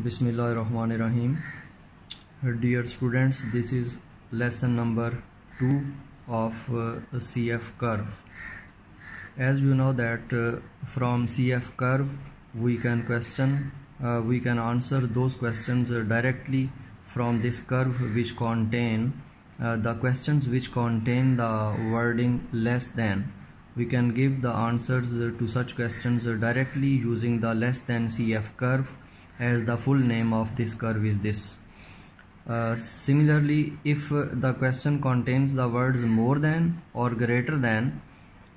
Bismillahirrahmanirrahim. Dear students, this is lesson number 2 of CF curve. As you know that from CF curve we can answer those questions directly from this curve which contain the questions which contain the wording less than. We can give the answers to such questions directly using the less than CF curve, as the full name of this curve is this. Similarly, if the question contains the words more than or greater than,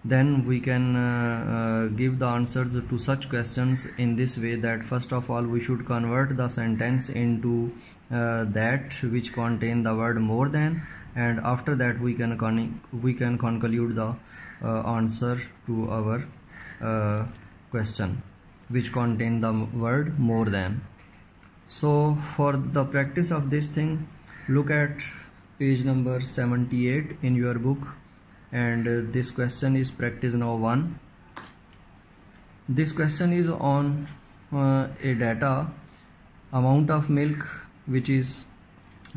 then we can give the answers to such questions in this way, that first of all we should convert the sentence into that which contain the word more than, and after that we can conclude the answer to our question which contain the word more than. So for the practice of this thing, look at page number 78 in your book, and this question is practice now 1. This question is on a data amount of milk which is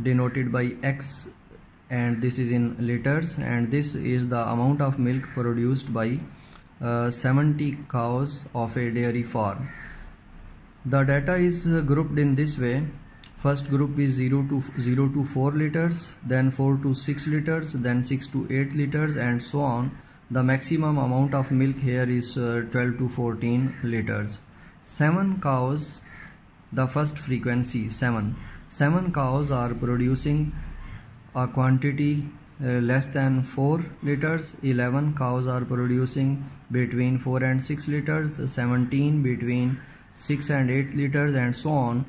denoted by X, and this is in liters, and this is the amount of milk produced by 70 cows of a dairy farm. The data is grouped in this way. First group is 0 to 4 liters, then 4 to 6 liters, then 6 to 8 liters, and so on. The maximum amount of milk here is 12 to 14 liters. 7 cows, the first frequency 7 cows are producing a quantity less than 4 liters, 11 cows are producing between 4 and 6 liters, 17 between 6 and 8 liters, and so on.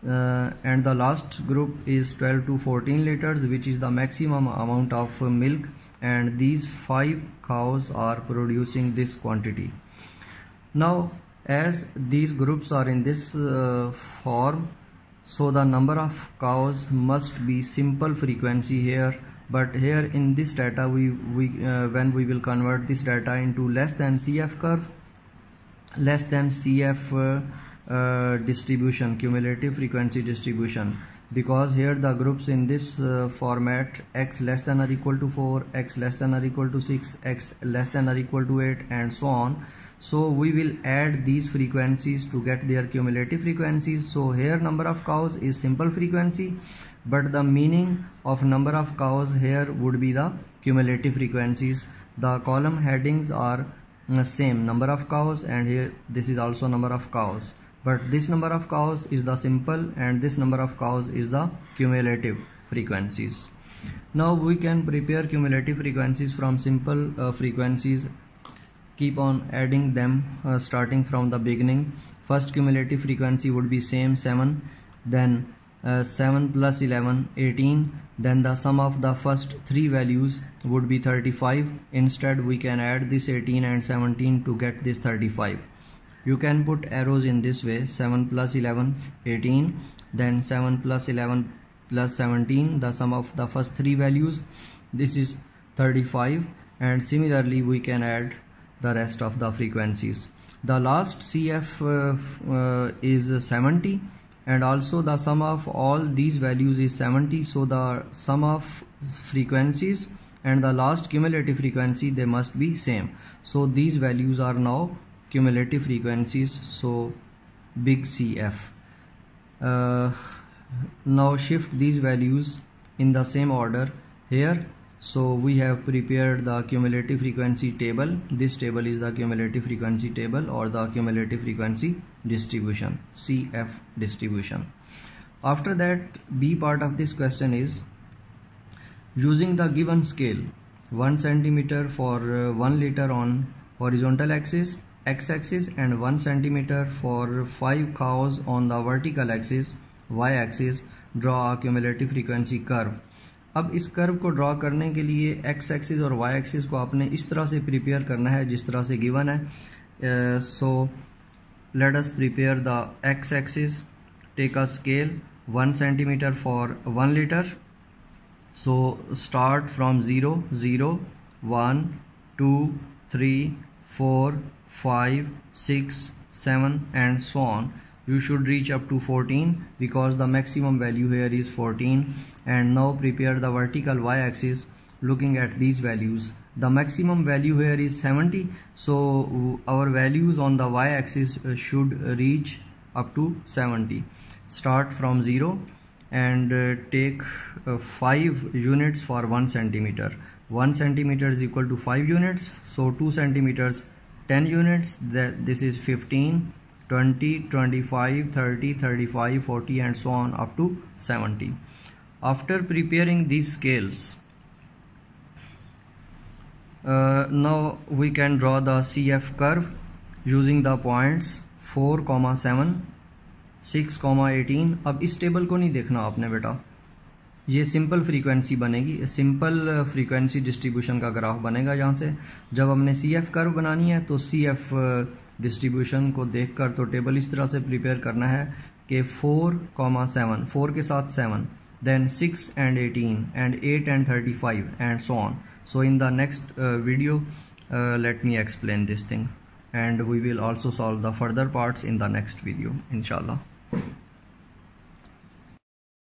And the last group is 12 to 14 liters, which is the maximum amount of milk, and these 5 cows are producing this quantity. Now, as these groups are in this form, so the number of cows must be simple frequency here, but here in this data when we will convert this data into less than CF curve, less than CF distribution, cumulative frequency distribution, because here the groups in this format, X less than or equal to 4, X less than or equal to 6, X less than or equal to 8, and so on. So we will add these frequencies to get their cumulative frequencies. So here number of cows is simple frequency, but the meaning of number of cows here would be the cumulative frequencies. The column headings are same, number of cows, and here this is also number of cows, but this number of cows is the simple and this number of cows is the cumulative frequencies. Now we can prepare cumulative frequencies from simple frequencies, keep on adding them starting from the beginning. First cumulative frequency would be same 7, then 7 plus 11 18, then the sum of the first 3 values would be 35. Instead we can add this 18 and 17 to get this 35. You can put arrows in this way: 7 plus 11 18, then 7 plus 11 plus 17, the sum of the first 3 values, this is 35, and similarly we can add the rest of the frequencies. The last CF is 70, and also the sum of all these values is 70, so the sum of frequencies and the last cumulative frequency, they must be same. So these values are now cumulative frequencies, so big CF. Now shift these values in the same order here. So we have prepared the cumulative frequency table. This table is the cumulative frequency table, or the cumulative frequency distribution, CF distribution. After that, B part of this question is, using the given scale 1 centimeter for 1 liter on horizontal axis x-axis and 1 centimeter for 5 cows on the vertical axis y-axis, draw a cumulative frequency curve. अब इस curve को draw करने के लिए x axis और Y axis को आपने इस तरह से प्रिपेयर करना है जिस तरह से गिवन है. So let us prepare the x axis. Take a scale 1 centimeter for 1 liter. So start from 0 0 1 2 3 4 5 6 7 and so on. you should reach up to 14 because the maximum value here is 14. And now prepare the vertical y-axis looking at these values. The maximum value here is 70, so our values on the y-axis should reach up to 70. Start from 0 and take 5 units for 1 centimeter. 1 centimeter is equal to 5 units, so 2 centimeters 10 units. This is 15, 20, 25, 30, 35, 40 and so on up to 70. After preparing these scales, now we can draw the CF curve using the points 4, 7, 6, 18. अब इस table को नहीं देखना आपने बेटा, ये simple frequency बनेगी, simple frequency distribution का ग्राफ बनेगा। यहाँ से जब हमने CF कर्व बनानी है तो CF डिस्ट्रीब्यूशन को देखकर तो टेबल इस तरह से प्रिपेयर करना है कि 4, 7, 4 के साथ 7, then 6 and 18 and 8 and 35 and so on. So in the next video let me explain this thing, and we will also solve the further parts in the next video inshallah.